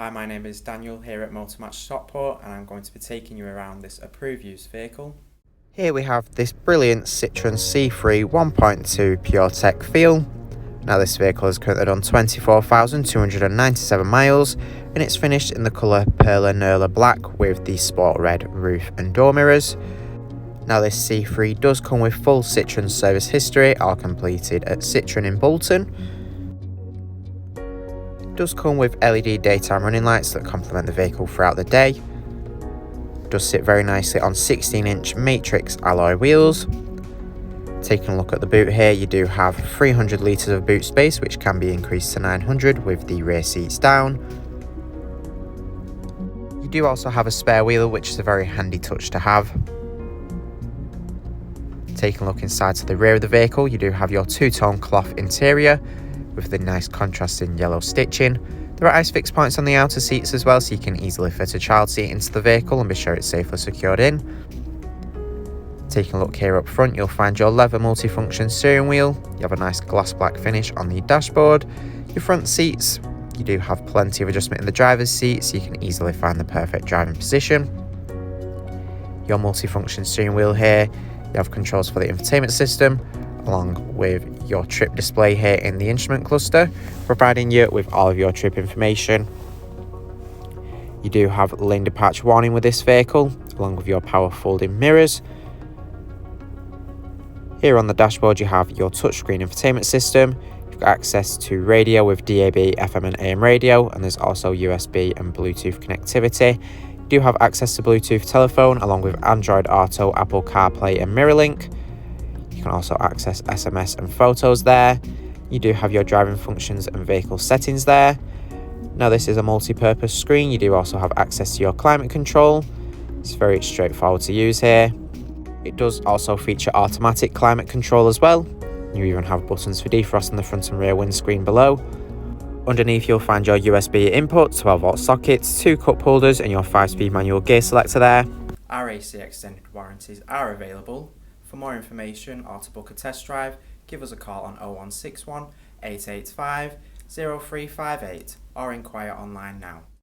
Hi, my name is Daniel here at Motor Match Stockport, and I'm going to be taking you around this approved used vehicle. Here we have this brilliant Citroen C3 1.2 PureTech Feel. Now this vehicle is currently done 24,297 miles and it's finished in the colour Perla Nerla Black with the sport red roof and door mirrors. Now this C3 does come with full Citroen service history, all completed at Citroen in Bolton. It does come with LED daytime running lights that complement the vehicle throughout the day. Does sit very nicely on 16-inch matrix alloy wheels. Taking a look at the boot here, you do have 300 litres of boot space, which can be increased to 900 with the rear seats down. You do also have a spare wheel, which is a very handy touch to have. Taking a look inside to the rear of the vehicle, you do have your two-tone cloth interior with the nice contrasting yellow stitching. There are ice fix points on the outer seats as well, so you can easily fit a child seat into the vehicle and be sure it's safely secured in. Taking a look here up front, you'll find your leather multifunction steering wheel. You have a nice gloss black finish on the dashboard. Your front seats, you do have plenty of adjustment in the driver's seat, so you can easily find the perfect driving position. Your multifunction steering wheel here, you have controls for the infotainment system, along with your trip display here in the instrument cluster, providing you with all of your trip information. You do have lane departure warning with this vehicle, along with your power folding mirrors. Here on the dashboard you have your touchscreen infotainment system. You've got access to radio with DAB, FM and AM radio, and there's also USB and Bluetooth connectivity. You do have access to Bluetooth telephone, along with Android Auto, Apple CarPlay and MirrorLink. You can also access SMS and photos there. You do have your driving functions and vehicle settings there. Now this is a multi-purpose screen. You do also have access to your climate control. It's very straightforward to use here. It does also feature automatic climate control as well. You even have buttons for defrost on the front and rear windscreen below. Underneath you'll find your USB input, 12-volt sockets, 2 cup holders and your 5-speed manual gear selector there. Our AC extended warranties are available. For more information or to book a test drive, give us a call on 0161 885 0358 or inquire online now.